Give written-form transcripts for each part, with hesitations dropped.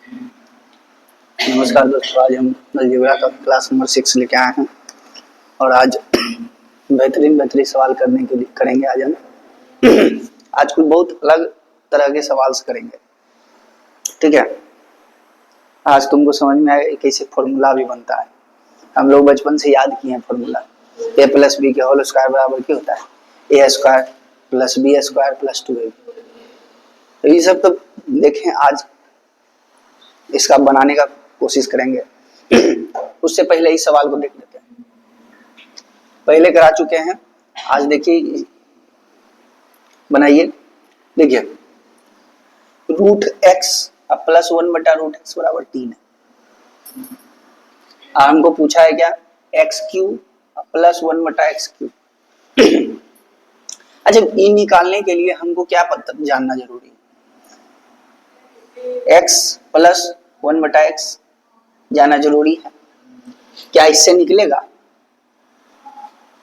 नमस्कार दोस्तों, आज हम अलजेब्रा का क्लास नंबर 6 लेके आए हैं और आज बेहतरीन सवाल करने के लिए करेंगे। आज हम आज कुछ बहुत अलग तरह के सवाल करेंगे। ठीक है, आज तुमको समझ में आएगा कैसे फॉर्मूला भी बनता है। हम लोग बचपन से याद किए हैं फॉर्मूला। ए प्लस बी के होल स्क्वायर बराबर क्या होता है? A square plus B square plus 2ab। तो ये सब तो देखें, आज इसका बनाने का कोशिश करेंगे। उससे पहले इस सवाल को देख लेते हैं। पहले करा चुके हैं, आज देखिए, बनाइए। देखिए, रूट एक्स प्लस 1/√x बराबर 3 है। हमको पूछा है क्या? X cube plus 1/x3। अच्छा, ये निकालने के लिए हमको क्या जानना जरूरी है? x प्लस 1/x जाना जरूरी है। क्या इससे निकलेगा?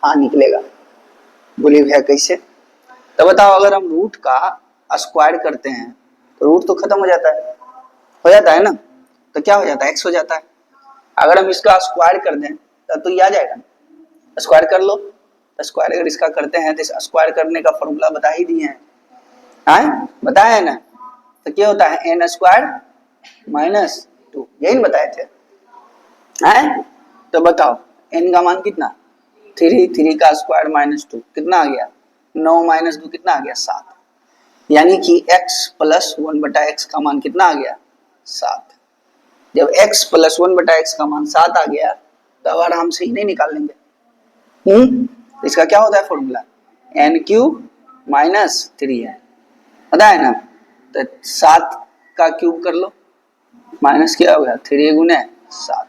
हाँ, निकलेगा। बोलिए भैया कैसे? तो बताओ, अगर हम रूट का स्क्वायर करते हैं तो रूट तो खत्म हो जाता है ना। तो क्या हो जाता है? x हो जाता है। अगर हम इसका स्क्वायर कर दें तो ये आ जाएगा। स्क्वायर कर लो। तो स्क्वायर अगर इसका करते हैं तो स्क्वायर करने का फॉर्मूला बता ही दिए हैं। हाँ, बताया है ना। तो क्या होता है? n स्क्वायर माइनस 2, यही ना बताए थे। है? तो बताओ n का मान कितना? 3 का स्क्वायर माइनस 2 कितना आ गया? 9 माइनस 2 कितना आ गया? 7। यानी कि x प्लस 1/x का मान कितना आ गया? 7। जब x प्लस 1/x का मान 7 आ गया तो आराम से ही नहीं निकाल लेंगे। इसका क्या होता है फॉर्मूला? n³ माइनस 3 है, पता है ना। तो 7 का क्यूब कर लो, माइनस क्या हो गया? 3 गुने 7।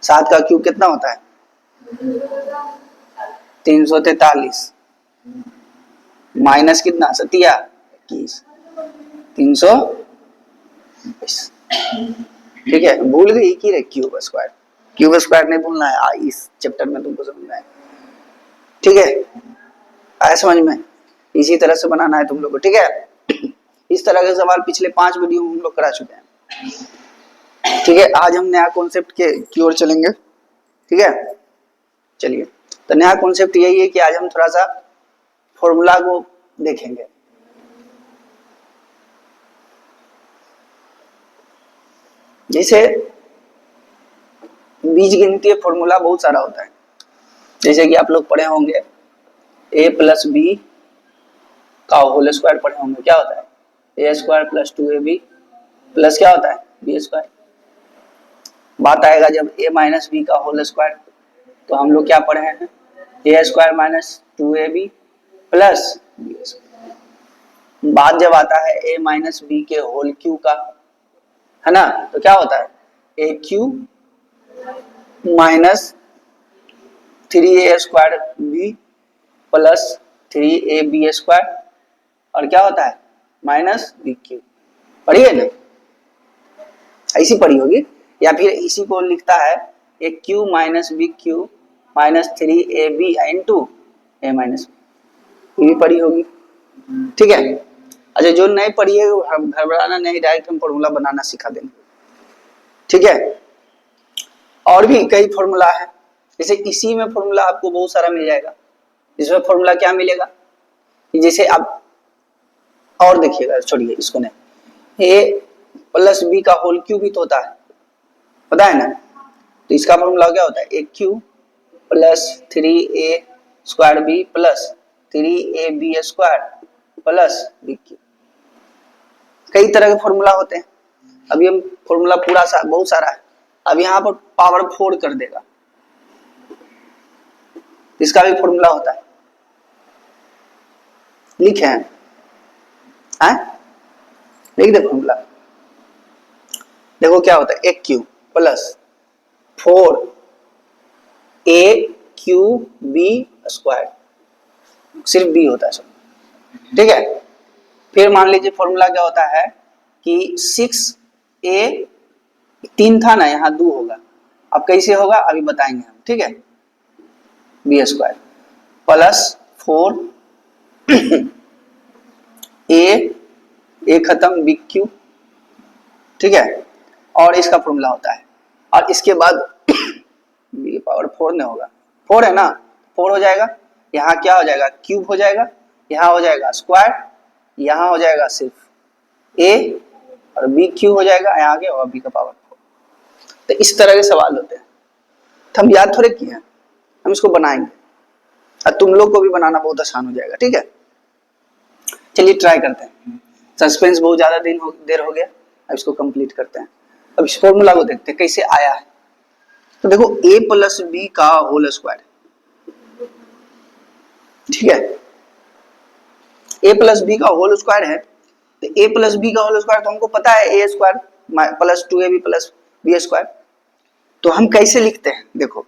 7 का क्यूब कितना होता है? 343 माइनस कितना? 21 320। ठीक है, भूल गई कि रे क्यूब स्क्वायर नहीं भूलना है। इस चैप्टर में तुमको समझना है। ठीक है, आया समझ में? इसी तरह से बनाना है तुम लोग को। ठीक है, इस तरह के सवाल पिछले 5 वीडियो में हम लोग करा चुके हैं। ठीक है, आज हम नया कॉन्सेप्ट की ओर चलेंगे। ठीक है, चलिए। तो नया कॉन्सेप्ट यही है कि आज हम थोड़ा सा फॉर्मूला को देखेंगे। जैसे बीज गिनती फॉर्मूला बहुत सारा होता है। जैसे कि आप लोग पढ़े होंगे a प्लस बी का होल स्क्वायर पढ़े होंगे। क्या होता है? a square plus 2ab plus क्या होता है? b square. बात आएगा जब a माइनस बी का होल स्क्वायर, तो हम लोग क्या पढ़े हैं? a square minus 2ab plus b square. बात जब आता है a माइनस बी के होल क्यूब का, है ना, तो क्या होता है? a cube minus 3a square b plus 3ab square, और क्या होता है? Minus B cube. पढ़िए ना, ऐसी पढ़ी होगी। या फिर इसी को लिखता है A cube minus B cube minus 3ab into A minus B, ये भी पढ़ी होगी। ठीक है। अच्छा, जो नहीं पढ़ी है वो घबराना नहीं, डायरेक्ट हम फॉर्मूला बनाना सिखा देंगे। ठीक है, और भी कई फॉर्मूला है। जैसे इसी में फॉर्मूला आपको बहुत सारा मिल जाएगा। इसमें फॉर्मूला क्या मिलेगा? जैसे आप और देखिएगा, छोड़िए इसको नहीं, ए प्लस बी का होल क्यूब भी तो होता है, पता है ना। तो इसका फॉर्मूला क्या होता है? A cube plus 3a square B plus 3ab square plus B cube. कई तरह के फॉर्मूला होते हैं। अभी हम फॉर्मूला पूरा बहुत सारा है। अब यहाँ पर पावर 4 कर देगा, इसका भी फॉर्मूला होता है। लिखे हैं? लिख दे फॉर्मूला। देखो क्या होता है? A cube plus 4a cube B square, सिर्फ बी होता है सब। ठीक है, फिर मान लीजिए फॉर्मूला क्या होता है कि 6a 3 था ना, यहाँ 2 होगा। अब कैसे होगा अभी बताएंगे हम। ठीक है, बी स्क्वायर प्लस 4 ए खत्म बी क्यूब ठीक है, और इसका फॉर्मूला होता है, और इसके बाद बी पावर 4 नहीं होगा, 4 है ना, 4 हो जाएगा, यहाँ क्या हो जाएगा क्यूब हो जाएगा, यहाँ हो जाएगा स्क्वायर, यहाँ हो जाएगा सिर्फ ए और बी क्यूब हो जाएगा, यहाँ आगे और बी का पावर 4। तो इस तरह के सवाल होते हैं, तो हम याद थोड़े किए हैं, हम इसको बनाएंगे और तुम लोग को भी बनाना बहुत आसान हो जाएगा। ठीक है, चलिए ट्राई करते हैं, सस्पेंस बहुत ज्यादा देर हो गया, अब इसको कंप्लीट करते हैं। अब इस फॉर्मूला को देखते हैं कैसे आया है। तो देखो a प्लस बी का होल स्क्वायर, ठीक है, a प्लस बी का होल स्क्वायर है, तो a प्लस बी का होल स्क्वायर तो हमको पता है a square plus 2ab plus B square. तो हम कैसे लिखते हैं, देखो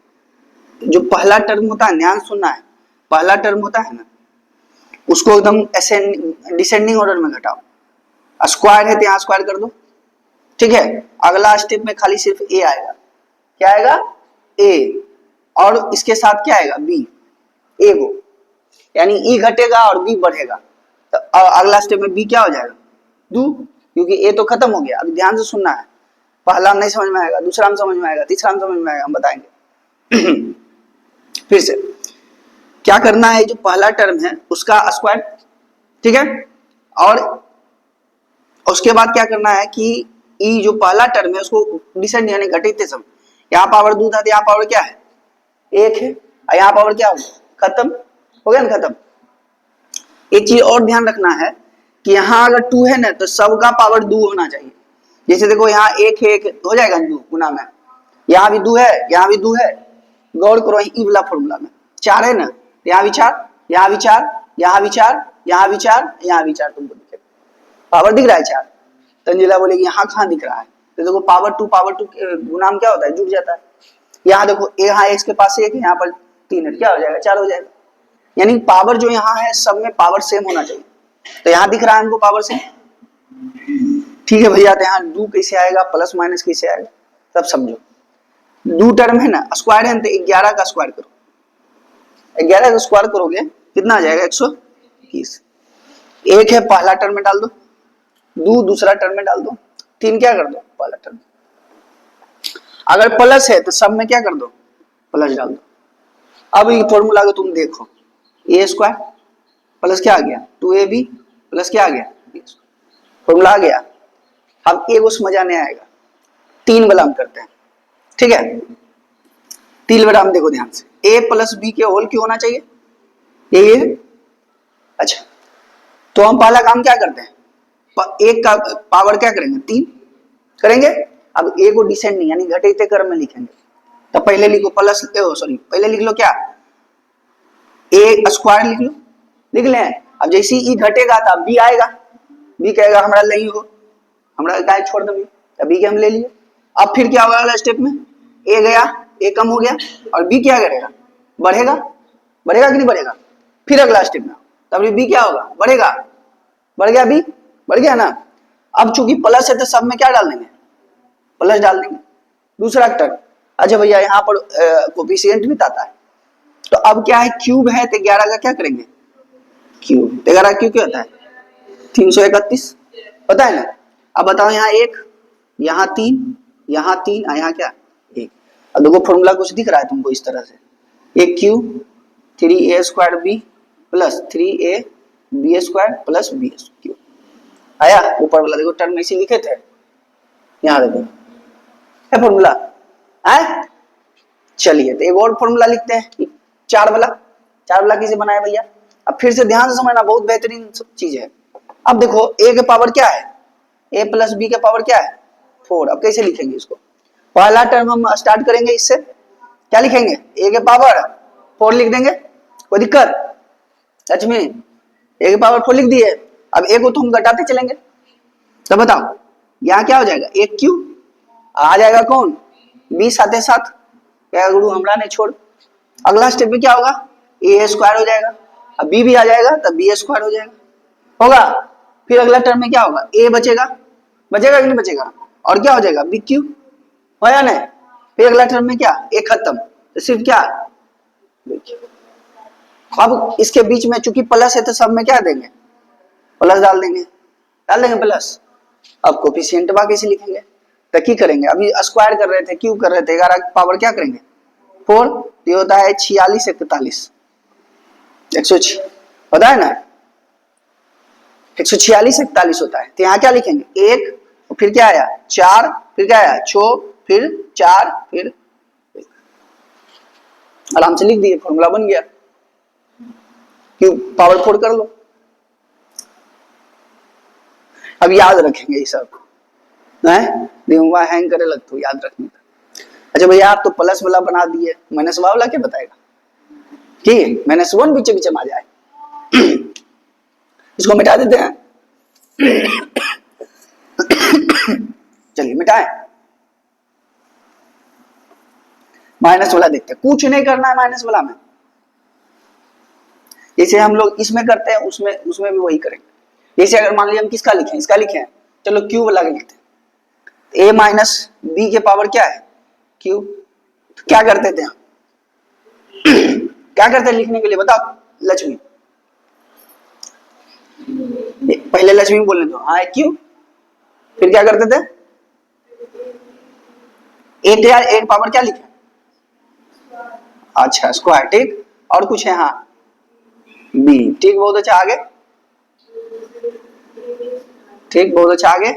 जो पहला टर्म होता है, ध्यान सुनना है, पहला टर्म होता है ना, उसको एकदम डिसेंडिंग ऑर्डर में घटाओ, स्क्वायर है तो यहाँ स्क्वायर कर दो, ठीक है। अगला स्टेप में खाली सिर्फ a आएगा, क्या आएगा a, और इसके साथ क्या आएगा b, a को, यानी e घटेगा और b बढ़ेगा, तो अगला स्टेप में b क्या हो जाएगा 2, क्योंकि a तो खत्म हो गया। अभी ध्यान से सुनना है, पहला नहीं समझ में आएगा, दूसरा में समझ में आएगा, तीसरा में समझ में आएगा, हम बताएंगे। फिर से क्या करना है, जो पहला टर्म है उसका स्क्वायर, ठीक है, और उसके बाद क्या करना है कि ई जो पहला टर्म है उसको डिसेंड यानी घटाते समय, यहाँ पावर 2 था तो यहाँ पावर क्या है 1 है, और यहाँ पावर क्या होगा खत्म हो गया ना, खत्म। एक चीज और ध्यान रखना है कि यहाँ अगर 2 है ना तो सबका पावर 2 होना चाहिए। जैसे देखो यहाँ 1 है, 1 हो जाएगा 2 गुना में, यहाँ भी 2 है, यहाँ भी 2 है, गौर करो ई वाला फॉर्मूला में 4 है ना, यहाँ भी 4, यहाँ भी 4, यहाँ भी 4, यहाँ भी 4, यहाँ भी 4, तुमको दिखेगा पावर दिख रहा है 4। तंजिला बोलेगी यहाँ कहाँ दिख रहा है, तो देखो पावर 2 गुना में क्या होता है जुड़ जाता है। यहाँ देखो यहाँ x के पास 1 है, यहाँ पर 3 है, क्या हो जाएगा 4 हो जाएगा, यानी पावर जो यहाँ है सब में पावर सेम होना चाहिए। तो यहाँ दिख रहा है हमको पावर सेम, ठीक है भैया। तो यहाँ 2 कैसे आएगा, प्लस माइनस कैसे आएगा, सब समझो। 2 टर्म है ना, स्क्वायर है तो 11 का स्क्वायर करो, 11 का स्क्वायर करोगे कितना आ जाएगा 120। 1 है पहला टर्म में डाल दो, 2 दूसरा टर्म में डाल दो, 3 क्या कर दो पहला टर्म, अगर प्लस है तो सब में क्या कर दो प्लस डाल दो। अब ये फॉर्मूला को तुम देखो, ए स्क्वायर प्लस क्या आ गया 2ab प्लस क्या आ गया, फॉर्मूला आ गया। अब ए को समझ नहीं आएगा, 3 वाला हम करते हैं, ठीक है। 3 वाला हम देखो ध्यान से, a प्लस बी के होल क्यों होना चाहिए, ये अच्छा। तो हम पहला काम क्या करते हैं, एक का पावर क्या करेंगे 3 करेंगे। अब ए को डिसेंडिंग यानी घटाते क्रम में लिखेंगे, तो पहले लिखो प्लस, सॉरी पहले लिख लो क्या ए स्क्वायर लिख लो, लिख लें। अब जैसे ही घटेगा तो बी आएगा, बी कहेगा हमारा नहीं हो, हमारा गाय छोड़ दो, बी के हम ले लिए। अब फिर क्या होगा अगला स्टेप में, ए गया, ए कम हो गया, और बी क्या करेगा बढ़ेगा, बढ़ेगा कि नहीं बढ़ेगा। फिर अगला स्टेप में तब बी क्या होगा बढ़ेगा, बढ़ गया बी, बढ़ गया ना। अब चूंकि प्लस है तो सब में क्या डाल देंगे प्लस डाल देंगे, दूसरा टर्म। अच्छा भैया यहाँ पर कोफिशिएंट भी आता है, तो अब क्या है क्यूब है तो 11 का क्या करेंगे क्यूब, 11 क्यूब क्या होता है 331, पता है ना। अब बताओ यहाँ 1, यहाँ 3, यहाँ 3, यहाँ क्या 1। अब देखो फॉर्मूला कुछ दिख रहा है तुमको इस तरह से, एक cube 3a square B plus 3a B square plus B cube आया। ऊपर वाला देखो टर्म ऐसे लिखे थे, यहाँ देखो है फॉर्मूला है। चलिए तो एक और फॉर्मूला लिखते हैं, 4 वाला कैसे बनाया भैया। अब फिर से ध्यान से समझना, बहुत बेहतरीन चीज है। अब देखो a के पावर क्या है, a प्लस बी के पावर क्या है 4। अब कैसे लिखेंगे इसको, पहला टर्म हम स्टार्ट करेंगे इससे, क्या लिखेंगे a के पावर 4 लिख देंगे, कोई दिक्कत सच में a के पावर 4 लिख दिए। अब a को तो हम घटाते चलेंगे, तो बताओ यहाँ क्या हो जाएगा 1 क्यूब, आ जाएगा कौन b साथ साथ, क्या गुरु हमरा नहीं छोड़। अगला स्टेप में क्या होगा a स्क्वायर हो जाएगा, अब b भी आ जाएगा तब b स्क्वायर हो जाएगा, होगा। फिर अगला टर्म में क्या होगा a बचेगा, बचेगा कि नहीं बचेगा, और क्या हो जाएगा b क्यूब, हो या नहीं। फिर अगला टर्म में क्या a खत्म, तो सिर्फ क्या देखिए। अब इसके बीच में चूंकि प्लस है तो सब में क्या देंगे प्लस डाल देंगे प्लस। अब कोफिशिएंट बा कैसे लिखेंगे, तो की करेंगे, अभी स्क्वायर कर रहे थे, क्यूब कर रहे थे, 11 की पावर क्या करेंगे 4, ये होता है 46 41, 106 होता है ना, 146 41 होता है। तो यहाँ क्या लिखेंगे 1, फिर क्या आया 4, फिर क्या आया 6, फिर 4, फिर आराम से लिख दिए, फॉर्मूला बन गया। क्यूब पावर 4 कर लो। अब याद रखेंगे ये सब है, दिमाग हैंग करे लगता याद रखने का। अच्छा भैया आप तो प्लस वाला बना दिए, माइनस वाला क्या बताएगा, ठीक -1 बीच बीच में आ जाए, इसको मिटा देते हैं। चलिए मिटाएं, माइनस वाला देखते हैं, कुछ नहीं करना है माइनस वाला में, जैसे हम लोग इसमें करते हैं उसमें उसमें भी वही करेंगे। जैसे अगर मान लीजिए हम किसका लिखें, इसका लिखें, चलो क्यूब वाला लिखते हैं, a माइनस बी के पावर क्या है क्यूब, तो क्या करते थे हम क्या करते हैं लिखने के लिए बताओ लक्ष्मी, पहले लक्ष्मी बोलने दो, हाँ क्यूब, फिर क्या करते थे एक पावर क्या लिखे, अच्छा स्क्वायर, ठीक, और कुछ है हाँ बी, ठीक बहुत अच्छा, आगे ठीक बहुत अच्छा, आगे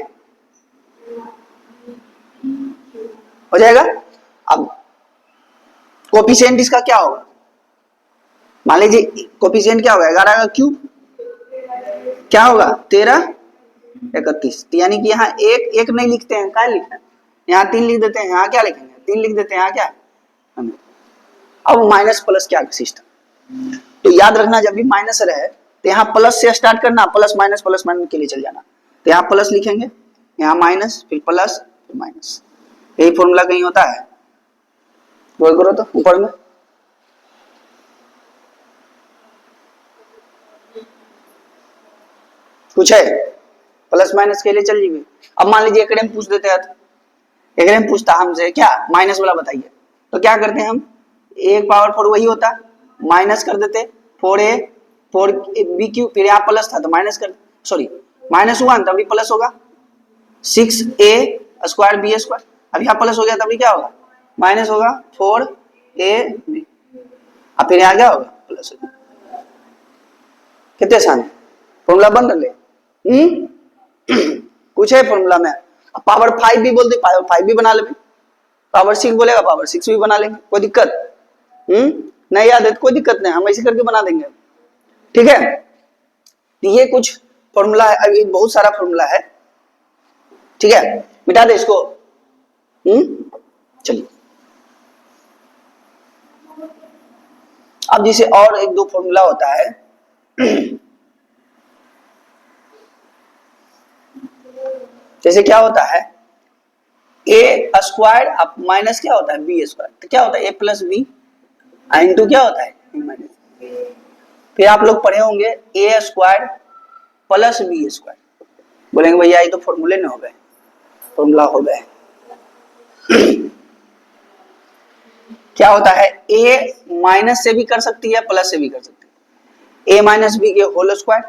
हो जाएगा। अब कोफिशिएंट इसका क्या होगा, मान लीजिए कोफिशिएंट क्या होगा 11 का क्यूब क्या होगा 13 31, तो यानी कि यहाँ एक एक नहीं लिखते हैं, क्या लिखते हैं यहाँ 3 लिख देते हैं, यहाँ क्या लिखेंगे 3 लिख देते हैं, यहाँ क्या। अब माइनस प्लस क्या सिस्टम, तो याद रखना जब भी माइनस रहे तो यहाँ प्लस से स्टार्ट करना, प्लस माइनस के लिए चल जाना, तो यहाँ प्लस लिखेंगे, यहाँ माइनस, फिर प्लस, फिर माइनस, यही फॉर्मूला कहीं होता है, गोल करो तो ऊपर में, कुछ है प्लस माइनस के लिए चल जाएगी। अब मान लीजिए एकड़े में पूछ देते हैं, एकड़े में पूछता हमसे क्या माइनस वाला बताइए, तो क्या करते हैं हम, एक पावर 4 वही होता, माइनस कर देते 4a 4b क्यूब, फिर यहाँ प्लस था तो माइनस कर, सॉरी -1 तभी प्लस होगा 6a स्क्वायर b स्क्वायर, अब यहाँ प्लस हो गया तभी क्या होगा माइनस होगा 4ab, अब फिर यहाँ क्या होगा प्लस होगा। कितने आसान है फॉर्मूला बन रहे, कुछ है फॉर्मूला में, पावर 5 भी बोलते, पावर 5 भी बना लेंगे, पावर 6 बोलेगा पावर 6 भी बना लेंगे, कोई दिक्कत नहीं, याद है कोई दिक्कत नहीं, हम ऐसे करके बना देंगे, ठीक है। तो ये कुछ फॉर्मूला है, अभी बहुत सारा फॉर्मूला है, ठीक है, मिटा दे इसको, चलिए अब जैसे और एक दो फॉर्मूला होता है, जैसे क्या होता है ए स्क्वायर अब माइनस क्या होता है बी स्क्वायर, तो क्या होता है ए प्लस बी इंटू क्या होता है माइनस, फिर आप लोग पढ़े होंगे ए स्क्वायर प्लस बी स्क्वायर, बोलेंगे भैया ये तो फॉर्मूले नहीं हो गए, फॉर्मूला हो गए। क्या होता है ए माइनस से भी कर सकती है प्लस से भी कर सकती है, ए माइनस बी के होल स्क्वायर,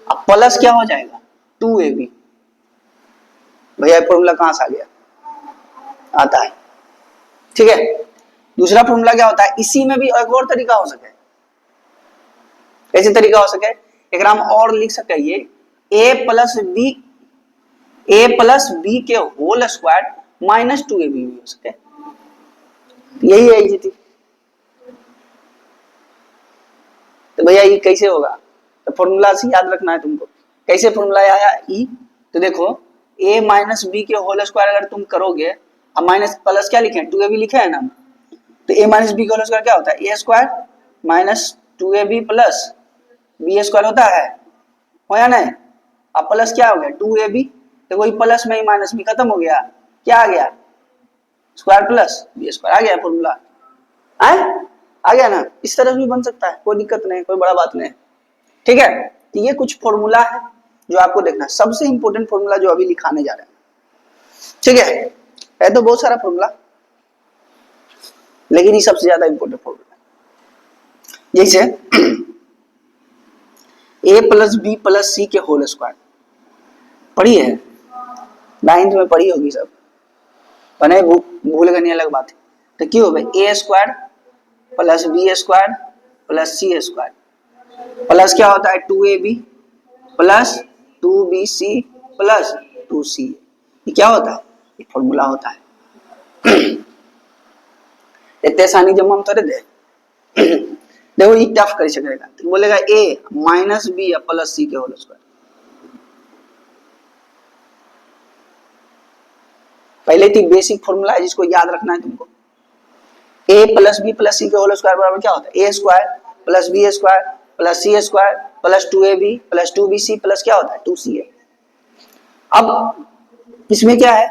अब प्लस क्या हो जाएगा 2ab, भैया फॉर्मूला कहां से आ गया, आता है, ठीक है। दूसरा फॉर्मूला क्या होता है, इसी में भी एक और तरीका हो सके, कैसे तरीका हो सके, एक हम और लिख सके, ये a प्लस बी के होल स्क्वायर -2ab भी हो सके, यही है इजी थी। तो भैया ये कैसे होगा, तो फॉर्मूला से याद रखना है तुमको, कैसे फॉर्मूला आया ई, तो देखो a माइनस बी के होल स्क्वायर अगर तुम करोगे, अब माइनस प्लस क्या लिखे 2ab लिखे है ना, तो a माइनस बी का होल स्क्वायर क्या होता है a square minus 2ab plus B square होता है, हो या नहीं, अब प्लस क्या हो गया 2ab, तो वही प्लस में ही माइनस भी खत्म हो गया, क्या आ गया स्क्वायर प्लस बी स्क्वायर, आ गया फॉर्मूला, आ गया ना, इस तरह भी बन सकता है, कोई दिक्कत नहीं, कोई बड़ा बात नहीं, ठीक है। तो ये कुछ फॉर्मूला है जो आपको देखना है, सबसे इंपॉर्टेंट फॉर्मूला जो अभी लिखाने जा रहे हैं, ठीक है तो बहुत सारा फॉर्मूला, लेकिन ये सबसे ज्यादा इंपॉर्टेंट फॉर्मूला, जैसे a plus B plus C के होल स्क्वायर, पढ़ी है, 9th में पढ़ी होगी सब, बने भूल गए नहीं अलग बात है। तो क्यों भाई a square plus b square plus c square plus क्या होता है 2ab plus 2bc plus 2c, ये क्या होता है, ये फॉर्मूला होता है। इतने आसानी जब हम थोड़े दे देखो ये क्या कर सकेगा, तो बोलेगा a minus B plus C के होल स्क्वायर। पहले थी बेसिक फॉर्मूला है जिसको याद रखना है तुमको, a plus B plus C के होल स्क्वायर बराबर क्या होता है a square plus B square plus C square plus 2ab plus 2bc plus क्या होता है 2ca। अब इसमें क्या है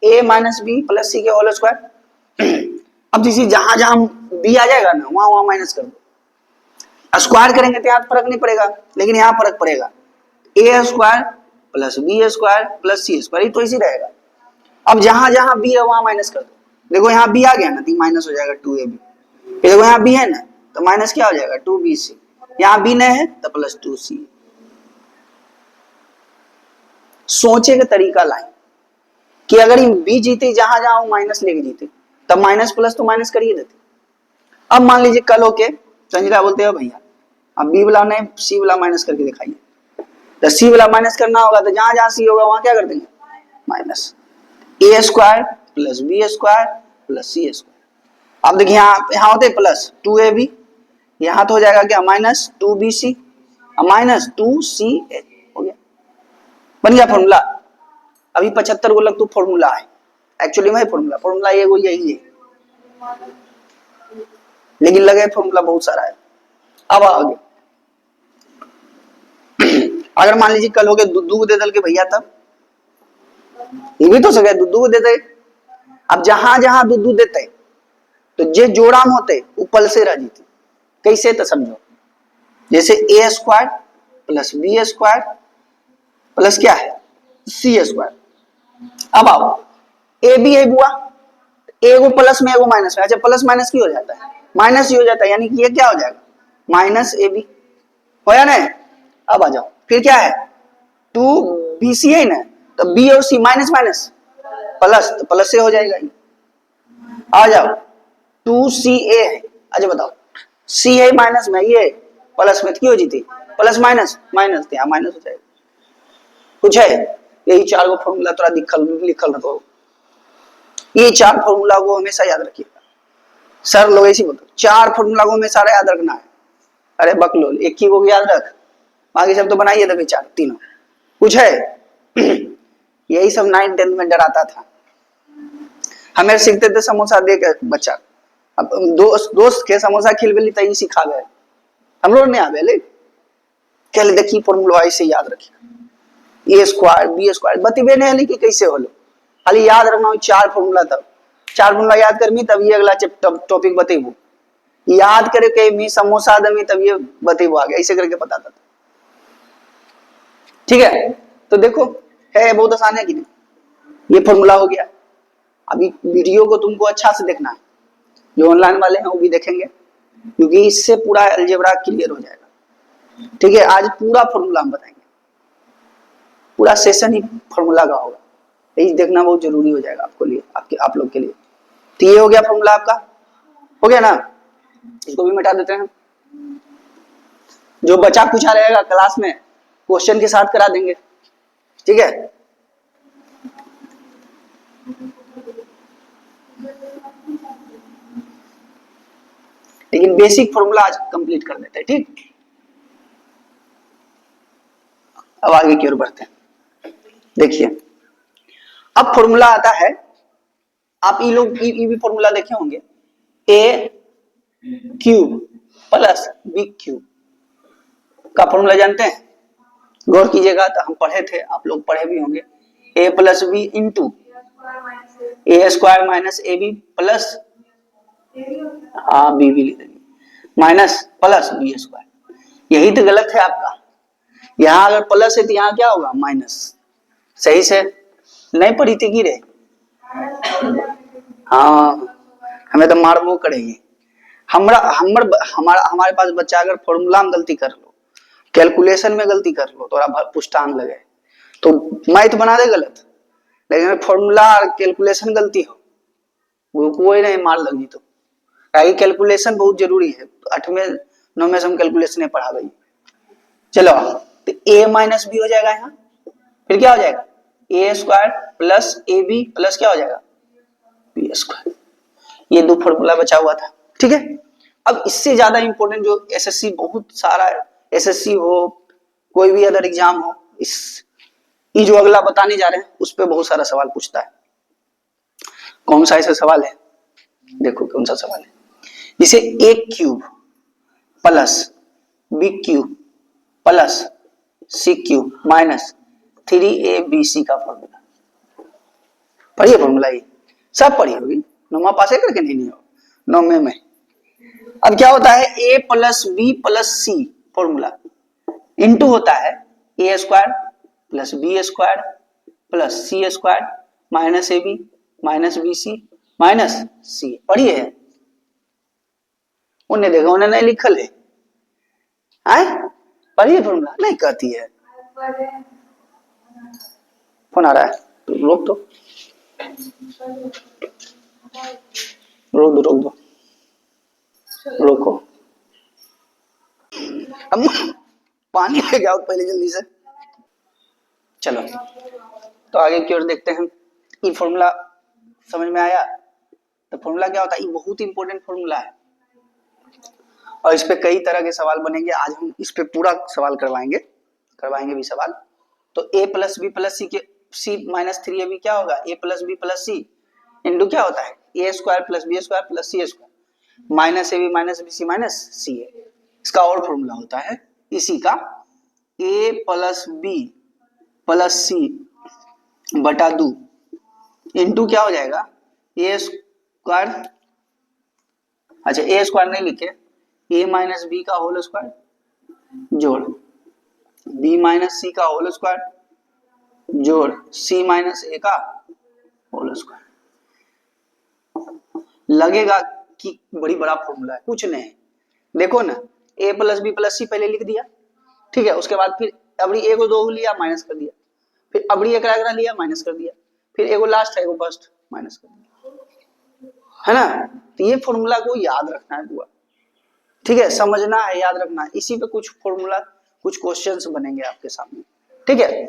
a minus B plus C के होल स्क्वायर। अब जैसे जहां जहां b आ जाएगा ना वहां वहां माइनस कर दो, स्क्वायर करेंगे तो यहाँ फर्क नहीं पड़ेगा, लेकिन यहाँ फर्क पड़ेगा a square plus B square plus C square, तो इसी रहेगा। अब जहां जहां b है वहां माइनस कर दो, देखो यहाँ b आ गया ना तो माइनस हो जाएगा 2ab, फिर देखो यहाँ b है ना तो माइनस क्या हो जाएगा 2bc, यहाँ b नहीं है तो प्लस 2c। सोचे का तरीका लाए कि अगर b जीते जहां जहां माइनस लेके जीते तब माइनस प्लस तो माइनस करिए देते। अब मान लीजिए कल होके संजय बोलते हो भैया अब b वाला नहीं c वाला माइनस करके दिखाइए, तो c वाला माइनस करना होगा तो जहां जहां c होगा वहां क्या कर देंगे minus, a square plus B square plus C square. अब देखिए यहाँ होते प्लस 2ab, यहाँ तो हो जाएगा क्या माइनस 2bc माइनस 2ca, हो गया बन गया फॉर्मूला। अभी 75 को लग तो फॉर्मूला है, एक्चुअली में फॉर्मूला ये वो यही है, लेकिन लगे फॉर्मूला बहुत सारा है। अब आगे अगर मान लीजिए कल हो गए दूध दे दल के भैया, तब ये भी तो सके दूध दे दे। अब जहां जहां दूध देते तो जे जोड़ाम होते वो पल से रह जीती, कैसे तो समझो, जैसे a square plus B square plus क्या है सी स्क्वायर। अब आओ ए बी है बुआ, एगो प्लस में एगो माइनस में, अच्छा प्लस माइनस की हो जाता है माइनस ही हो जाता है, यानी कि ये क्या हो जाएगा माइनस ए बी, होया ना। अब आ जाओ फिर क्या है 2bc है ना, तो b और c माइनस माइनस प्लस, तो प्लस से हो जाएगा ये। आ जाओ 2ca है, अच्छा बताओ c है माइनस में, ये प्लस में क्यों जीती प्लस माइनस माइनस, यहाँ माइनस हो जाएगा। कुछ है यही 4 को फॉर्मूला थोड़ा लिखल रखो, ये 4 फॉर्मूला को हमेशा याद रखिएगा। सर लोग ऐसी बोलते 4 फॉर्मूला को हमेशा याद रखना है, अरे बकलोल एक ही को याद रख, बाकी सब तो बनाइए दबे 4 तीनों। कुछ है यही सब 9th 10th में डराता था, हमें सीखते थे समोसा दे के बच्चा, अब दोस्त के समोसा खिलबेली तई सिखा गए, हम लोग नहीं आवे ले कल देखी फॉर्मूला ऐसे याद रखिए, a स्क्वायर बी स्क्वायर बतिबे नहीं कि कैसे होलो, खाली याद रखना 4 फॉर्मूला, तब 4 फॉर्मूला याद करमी तब ये अगला टॉपिक बतेबू, याद करे के मी समोसा दमी तब ये बतेबू आगे, ऐसे करके बताता था। ठीक है तो देखो है बहुत आसान है कि नहीं, ये फॉर्मूला हो गया। अभी वीडियो को तुमको अच्छा से देखना है, जो ऑनलाइन वाले हैं वो भी देखेंगे, क्योंकि इससे पूरा अलजेब्रा क्लियर हो जाएगा। ठीक है आज पूरा फॉर्मूला हम बताएंगे, पूरा सेशन ही फॉर्मूला का होगा, यही देखना बहुत जरूरी हो जाएगा आपको लिए, आप लोग के लिए। तो ये हो गया फॉर्मूला आपका, हो गया ना, इसको भी मिटा देते हैं। जो बचा पूछा रहेगा क्लास में क्वेश्चन के साथ करा देंगे, ठीक है। लेकिन बेसिक फॉर्मूला आज कंप्लीट कर देते हैं, ठीक। अब आगे की ओर बढ़ते हैं। देखिए अब फॉर्मूला आता है, आप ये लोग ये भी फॉर्मूला देखे होंगे, a cube plus B cube का फॉर्मूला जानते हैं, गौर कीजिएगा, तो हम पढ़े थे, आप लोग पढ़े भी होंगे, a plus B into A square minus A B plus B भी ले देंगे माइनस प्लस बी स्क्वायर। यही तो गलत है आपका, यहां अगर प्लस है तो यहाँ क्या होगा माइनस, सही से नहीं पढ़ी थी गिरे, हाँ हमें तो मार वो करेगी। हमारे पास बच्चा अगर फॉर्मूला में गलती कर लो, कैलकुलेशन में गलती कर लो, तो पुष्टांग लगे, तो मैथ बना दे गलत, लेकिन फॉर्मूला और कैलकुलेशन गलती हो वो कोई नहीं मार लगी। तो कैलकुलेशन बहुत जरूरी है, 8वें 9वें से हम कैलकुलेशन पढ़ा गई। चलो तो a माइनस बी हो जाएगा यहाँ, फिर क्या हो जाएगा A square plus A B plus क्या हो जाएगा बी स्क्वायर। ये दो फॉर्मूला बचा हुआ था, ठीक है। अब इससे ज्यादा इंपॉर्टेंट जो एसएससी बहुत सारा एसएससी हो कोई भी अदर एग्जाम हो, इस ये जो अगला बताने जा रहे हैं उस पर बहुत सारा सवाल पूछता है। कौन सा ऐसा सवाल है, देखो कौन सा सवाल है। जिसे A cube plus B cube plus C cube minus 3abc का फॉर्मूला पढ़िए। फॉर्मूला ये सब पढ़ी होगी, 9वां पास है करके नहीं हो 9वें में। अब क्या होता है a plus B plus C formula into होता है A square plus B square plus C square minus A B minus B C minus C. पढ़िए उन्हें देखा उन्हें नहीं लिखल है, पढ़िए फॉर्मूला नहीं कहती है। फोन आ रहा है तो रोक दो, रोक दो रोको। अब पानी ले जाओ पहले जल्दी से। चलो तो आगे की ओर देखते हैं। ये फॉर्मूला समझ में आया। तो फॉर्मूला क्या होता है, ये बहुत इंपॉर्टेंट फॉर्मूला है और इस पे कई तरह के सवाल बनेंगे। आज हम इस पे पूरा सवाल करवाएंगे भी सवाल। तो a plus B plus C के सी माइनस 3ab क्या होगा a plus B plus C into क्या होता है A square plus B square plus C square minus A B minus B C minus C A. इसका और formula होता है इसी का a plus B plus C बटा 2 इंटू क्या हो जाएगा ए स्क्वायर, अच्छा ए स्क्वायर नहीं लिखे, ए माइनस बी का होल स्क्वायर जोड़ बी माइनस सी का होल स्क्वायर जोड़ सी माइनस ए का होल स्क्वायर। लगेगा कि बड़ी बड़ा फॉर्मूला है, कुछ नहीं। देखो ना a प्लस बी प्लस सी पहले लिख दिया, ठीक है। उसके बाद फिर अबड़ी ए को दो लिया माइनस कर दिया, फिर अबड़ी एक रगड़ा लिया माइनस कर दिया, फिर एगो लास्ट है एगो फर्स्ट माइनस कर दिया, है ना। तो ये फॉर्मूला को याद रखना है पूरा, ठीक है, समझना है, याद रखना है। इसी पे कुछ फॉर्मूला कुछ क्वेश्चंस बनेंगे आपके सामने, ठीक है।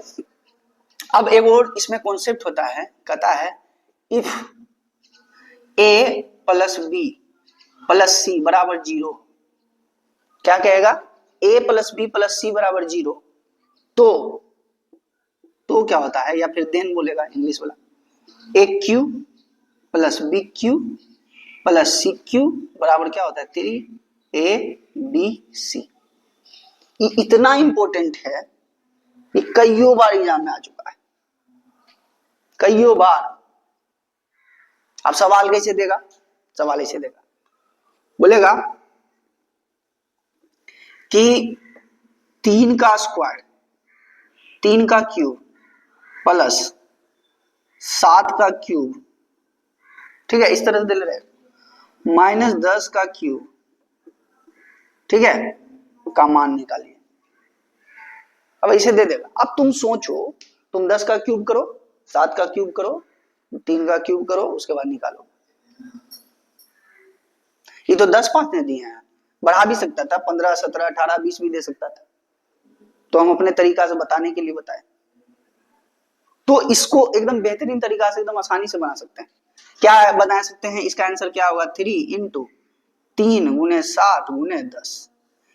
अब एक और इसमें कॉन्सेप्ट होता है, कहता है if a plus B plus C बराबर 0, क्या कहेगा a plus B plus C बराबर 0 तो क्या होता है, या फिर देन बोलेगा इंग्लिश वाला, a cube plus B cube plus C cube बराबर क्या होता है 3abc। ये इतना इंपॉर्टेंट है, ये कईयों बार एग्जाम में आ चुका है, कईयों बार। अब सवाल कैसे देगा, सवाल ऐसे देगा, बोलेगा कि 3 का स्क्वायर 3 का क्यूब प्लस 7 का क्यूब, ठीक है, इस तरह से दे रहे माइनस 10 का क्यूब, ठीक है, का मान निकालिए। अब इसे दे देगा। अब तुम सोचो, तुम 10 का क्यूब करो, 7 का क्यूब करो, 3 का क्यूब करो, उसके बाद निकालो। ये तो 10 5 ने दिए हैं, बढ़ा भी सकता था, 15 17 18 20 भी दे सकता था, तो हम अपने तरीका से बताने के लिए बताए। तो इसको एकदम बेहतरीन तरीका से एकदम आसानी से बना सकते हैं। क्या बना सकते हैं, इसका आंसर क्या होगा 3 इंटू 3 गुने 7 गुने 10,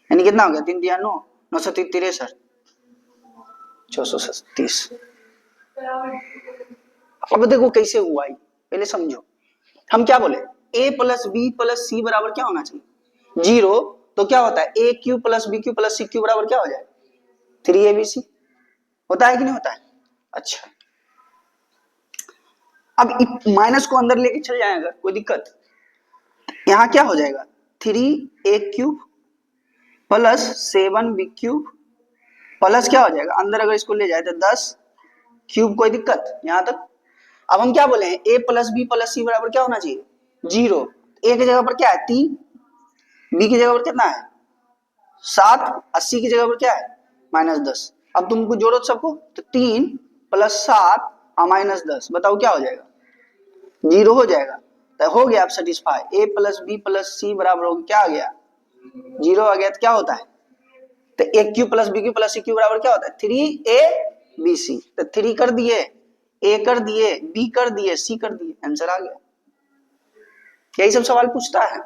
यानी कितना हो गया 3 दिया 9 9 7 63 437। अब देखो कैसे हुआ, पहले समझो। हम क्या बोले a plus B plus C बराबर क्या होना चाहिए 0, तो क्या होता है a cube plus B cube plus C cube बराबर क्या हो जाए 3abc, होता है कि नहीं होता है। अच्छा, अब माइनस को अंदर लेके चल जाएगा, कोई दिक्कत, यहां क्या हो जाएगा 3a cube plus 7b cube plus क्या हो जाएगा, अंदर अगर इसको ले जाए तो 10 क्यूब, कोई दिक्कत यहां तक। अब हम क्या बोले हैं a plus B plus C बराबर क्या होना चाहिए 0, a की जगह पर क्या है 3, b की जगह पर कितना है 7, 80 की जगह पर क्या है -10। अब तुमको जोड़ो सबको, तो 3 +7 और -10, बताओ क्या हो जाएगा? 0 हो जाएगा। तो हो गया आप सेटिस्फाई, a + b + c बराबर हो क्या आ गया? 0 आ गया। तो क्या होता है? तो aq + bq + cq बराबर क्या होता है? 3abc। तो 3 कर दिए, a कर दिए, b कर दिए, c कर दिए, आंसर आ गया। यही सब सवाल पूछता है।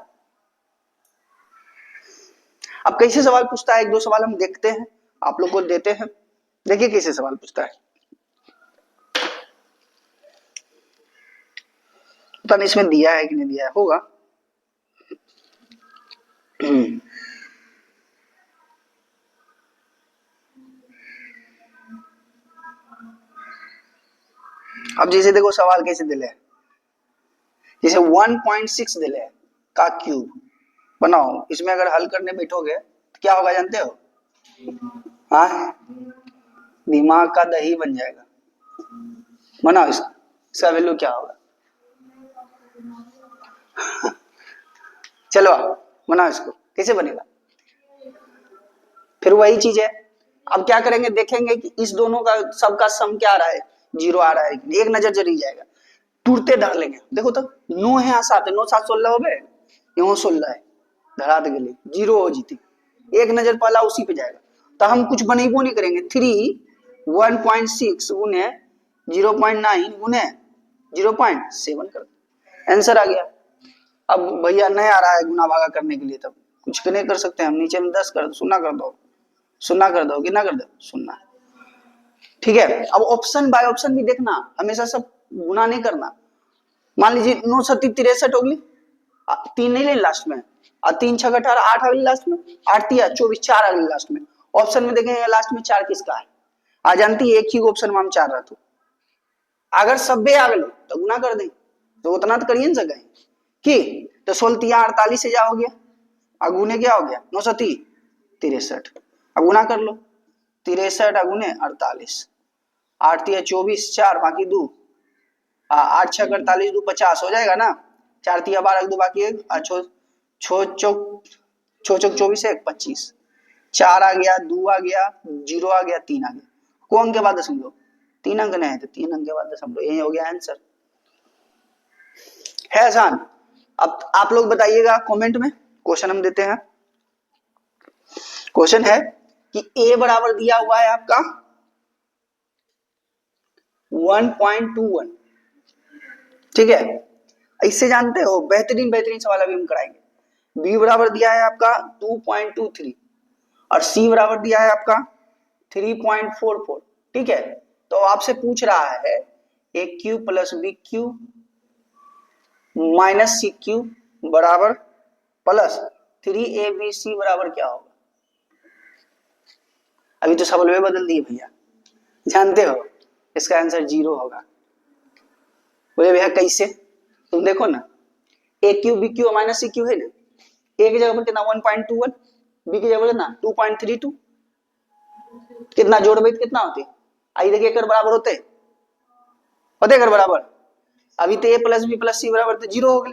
अब कैसे सवाल पूछता है, एक दो सवाल हम देखते हैं, आप लोग को देते हैं। देखिए कैसे सवाल पूछता है। पता नहीं इसमें दिया है कि नहीं दिया है, होगा। अब जैसे देखो सवाल कैसे दिले, जैसे 1.6 दिले का क्यूब बनाओ, इसमें अगर हल करने बैठोगे तो क्या होगा जानते हो? हाँ, दिमाग का दही बन जाएगा। बनाओ इसका वैल्यू क्या होगा? चलो बनाओ, इसको कैसे बनेगा? फिर वही चीज है। अब क्या करेंगे, देखेंगे कि इस दोनों का सबका सम क्या आ रहा है, 0 आ रहा है। एक नजर जरी जाएगा, टूटते धर लेंगे। देखो तो 9 है यहाँ 7 है, 9 7 16 हो गए, यहाँ 16 है, धरा दे गली 0 हो जीती। एक नजर पहला उसी पे जाएगा। तो हम कुछ बनेबो नहीं करेंगे। 3 1.6 गुने 0.9 गुने 0.7 कर, आंसर आ गया। अब भैया नहीं आ रहा है गुना भागा करने के लिए, तब कुछ नहीं कर सकते हम। नीचे में 10 कर दो, सुना कर दो, सुना कर दो, कितना कर दो, सुना। ठीक है। अब ऑप्शन बाय ऑप्शन भी देखना, हमेशा सब गुना नहीं करना। मान लीजिए 9 7 63 होगी, 3 नहीं ले लास्ट में, और 3 6 18 8 अगली लास्ट में, 8 3 24 4 अगली लास्ट में। ऑप्शन में देखेंगे लास्ट में 4 किसका है, आ जानती है एक ही ऑप्शन में हम 4 रहते। अगर सब बे आ गए तो गुना कर दें, तो उतना तो करिए ना सके कि तो 16 48 से जा हो गया, अगुने क्या हो गया 9 7 63। अब गुना कर लो, 63 अगुने 48, 8 3 24 4 बाकी 2, 8 6 48 2 50 हो जाएगा ना। 4 3 12 2 बाकी 1, छो छो चौक 24 1 25, 4 आ गया, 2 आ गया, 0 आ गया, 3 आ गया। कौन अंक के बाद दशमलव, 3 अंक नहीं है तो 3 अंक के बाद दशमलव, यही हो गया आंसर। है आसान। अब आप लोग बताइएगा कमेंट में, क्वेश्चन हम देते हैं। क्वेश्चन है कि a बराबर दिया हुआ है आपका 1.21, ठीक है। इससे जानते हो बेहतरीन बेहतरीन सवाल अभी हम कराएंगे। b बराबर दिया है आपका 2.23 और c बराबर दिया है आपका 3.44, ठीक है। तो आपसे पूछ रहा है a cube plus B cube minus C cube बराबर प्लस 3abc बराबर क्या होगा? अभी तो सब लोग बदल दिए भैया, जानते हो इसका आंसर 0 होगा। बोले भैया कैसे? तुम देखो ना, A cube B cube minus C cube है ना, ए की जगह पर कितना 1.21, बी की जगह पर कितना 2.32, कितना जोड़बे कितना होते? आई देखिए कर बराबर होते कर बराबर। अभी तो ए प्लस बी प्लस सी बराबर तो 0 हो गए।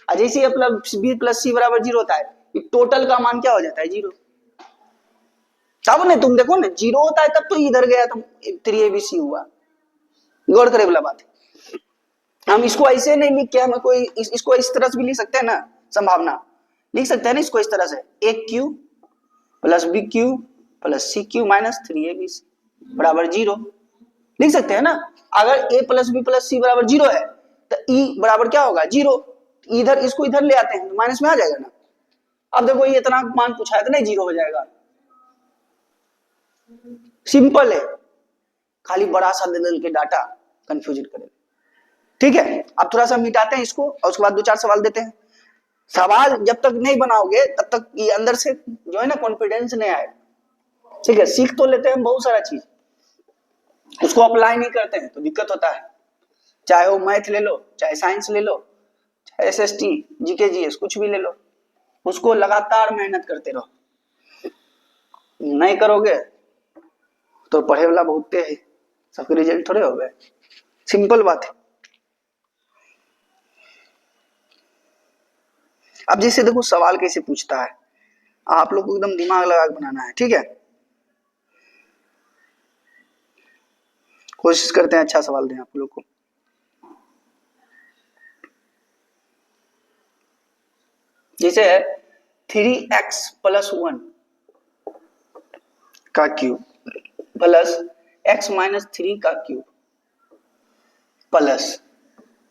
और जैसे ए प्लस बी प्लस सी बराबर 0 होता है, टोटल का मान क्या हो जाता है 0। तब नहीं, तुम देखो ना 0 होता है तब तो इधर गया, तो 3abc हुआ। गौर करे वाला बात है। हम इसको ऐसे नहीं लिख के हम कोई इसको इस तरह से भी लिख सकते हैं ना, संभावना लिख सकते हैं ना इसको इस तरह से, A cube plus B cube plus C cube minus 3abc बराबर 0 लिख सकते हैं ना। अगर a plus B plus C बराबर 0 है तो e बराबर क्या होगा 0, इधर इसको इधर ले आते हैं तो माइनस में आ जाएगा ना। अब देखो ये इतना मान पूछा है तो नहीं 0 हो जाएगा, सिंपल है। खाली बड़ा सा दे के डाटा कंफ्यूजन करेगा, ठीक है। अब थोड़ा सा मिटाते हैं इसको और उसके बाद 2 4 सवाल देते हैं। सवाल जब तक नहीं बनाओगे तब तक ये अंदर से जो है ना कॉन्फिडेंस नहीं आएगा, ठीक है। सीख तो लेते हैं बहुत सारा चीज, उसको अप्लाई नहीं करते हैं तो दिक्कत होता है। चाहे वो मैथ ले लो, चाहे साइंस ले लो, चाहे एसएसटी जीके जीएस कुछ भी ले लो, उसको लगातार मेहनत करते रहो। नहीं करोगे तो पढ़े वाला बहुत है, सबके रिजल्ट थोड़े हो गए, सिंपल बात है। अब जैसे देखो सवाल कैसे पूछता है, आप लोग को एकदम दिमाग लगा के बनाना है, ठीक है। कोशिश करते हैं अच्छा सवाल दें आप लोग को। जैसे है 3x + 1 का क्यूब प्लस x - 3 का क्यूब प्लस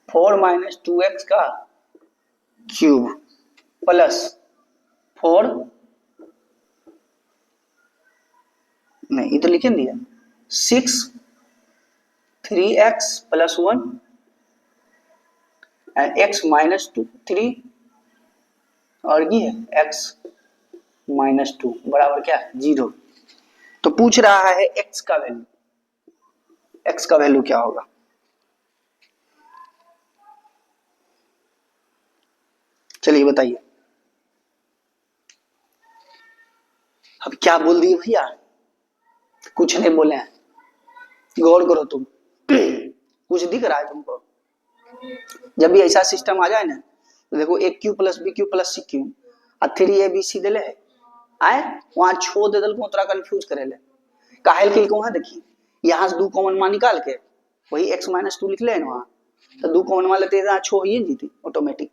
4 - 2x का क्यूब प्लस 4 नहीं, ये तो लिखे दिया 6 3x + 1 एंड x - 3 और ये है x - 2 बराबर क्या 0। तो पूछ रहा है x का वैल्यू, x का वैल्यू क्या होगा। चलिए बताइए। अब क्या बोल दिए भैया, कुछ नहीं बोले हैं, गौर करो तुम। कुछ दिख रहा है तुमको। जब भी ऐसा सिस्टम आ जाए ना तो देखो AQ + BQ + CQ और 3ABC दिले है आए वहां छोड़ दे दल को तोरा कंफ्यूज करे ले काहेल के को है। देखिए यहां से 2 कॉमन मान निकाल के वही x - 2 लिख ले ना, तो 2 कॉमन मान लेते हैं, छो ही जीती ऑटोमेटिक।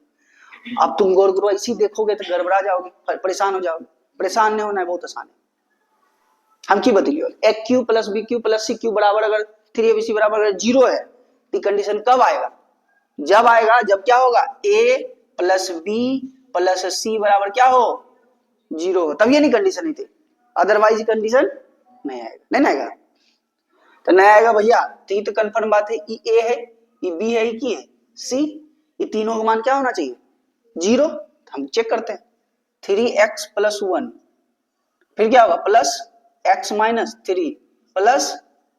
अब तुम गौर करो, ऐसी देखोगे तो गड़बड़ा जाओगे, परेशान हो जाओगे। परेशान नहीं होना है, बहुत आसान है। हम की बतलियो AQ + BQ + CQ बराबर अगर 3ABC बराबर अगर 0 है तो कंडीशन कब आएगा, जब आएगा जब क्या होगा A + B + C बराबर क्या हो 0 हो, तब ये नहीं कंडीशन ही थी, अदरवाइज कंडीशन नहीं आएगा। नहीं ना आएगा तो नहीं आएगा भैया। तो ये तो कंफर्म बात है, ये A है, ये B है, ये है C, ये तीनों का मान क्या होना चाहिए 0। हम चेक करते हैं 3x + 1 फिर क्या होगा प्लस x - 3 प्लस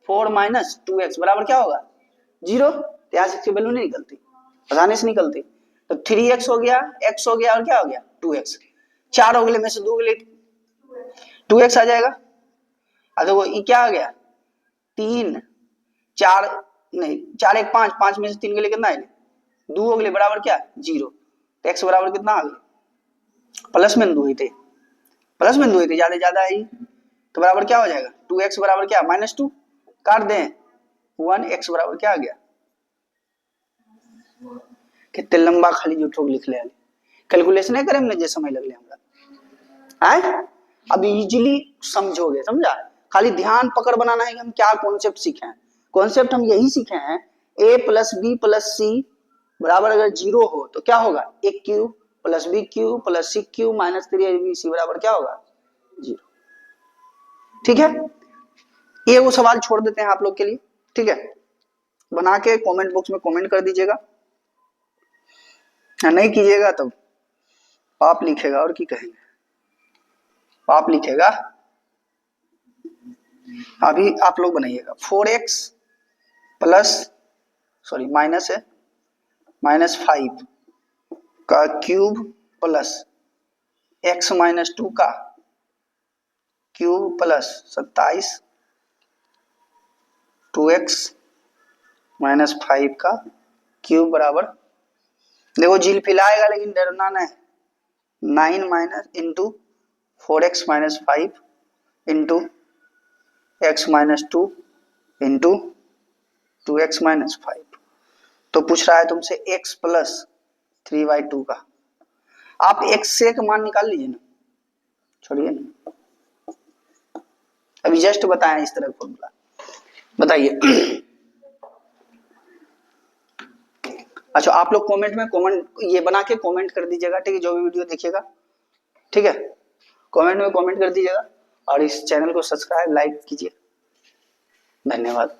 4 - 2x बराबर क्या होगा 0। तो यहाँ से इसकी वैल्यू नहीं निकलती, आसानी से निकलती। तो 3x हो गया, x हो गया और क्या हो गया 2x, 4 हो गए में से 2 गए 2x आ जाएगा। देखो ये क्या आ गया 3 4 नहीं 4 1 5, 5 में से 3 गए कितना है 2 हो गए बराबर क्या 0। तो x बराबर कितना आ गया प्लस में 2 ही थे, प्लस में 2 ही थे, ज्यादा है तो बराबर क्या हो जाएगा 2x बराबर क्या -2 काट दें 1x बराबर क्या आ गया। कितने लंबा खाली झूठों लिख ले, कैलकुलेशन है करें जे समय लगले हमरा आए। अब इजीली समझोगे, समझा, खाली ध्यान पकड़ बनाना है कि हम क्या कॉन्सेप्ट सीखे हैं। कॉन्सेप्ट हम यही सीखे हैं A + B + C बराबर अगर 0 हो तो क्या होगा AQ + BQ + CQ - 3ABC बराबर क्या होगा 0। ठीक है, ये वो सवाल छोड़ देते हैं आप लोग के लिए। ठीक है, बना के कमेंट बॉक्स में कमेंट कर दीजिएगा, नहीं कीजिएगा तो पाप लिखेगा और की कहेंगे, पाप लिखेगा। अभी आप लोग बनाइएगा 4x प्लस सॉरी माइनस है -5 का क्यूब प्लस x - 2 का क्यूब प्लस 27 2x - 5 का क्यूब बराबर, देखो झील फिलाएगा लेकिन डरना नहीं, 9 into 4x - 5 into x - 2 into 2x - 5। तो पूछ रहा है तुमसे x + 3/2 का, आप x से का मान निकाल लीजिए ना, छोड़िए ना, अभी जस्ट बताएं इस तरह फॉर्मूला। बताइए। अच्छा आप लोग कमेंट में कमेंट ये बना के कमेंट कर दीजिएगा, ठीक है, जो भी वीडियो देखिएगा, ठीक है, कमेंट में कमेंट कर दीजिएगा और इस चैनल को सब्सक्राइब लाइक कीजिए। धन्यवाद।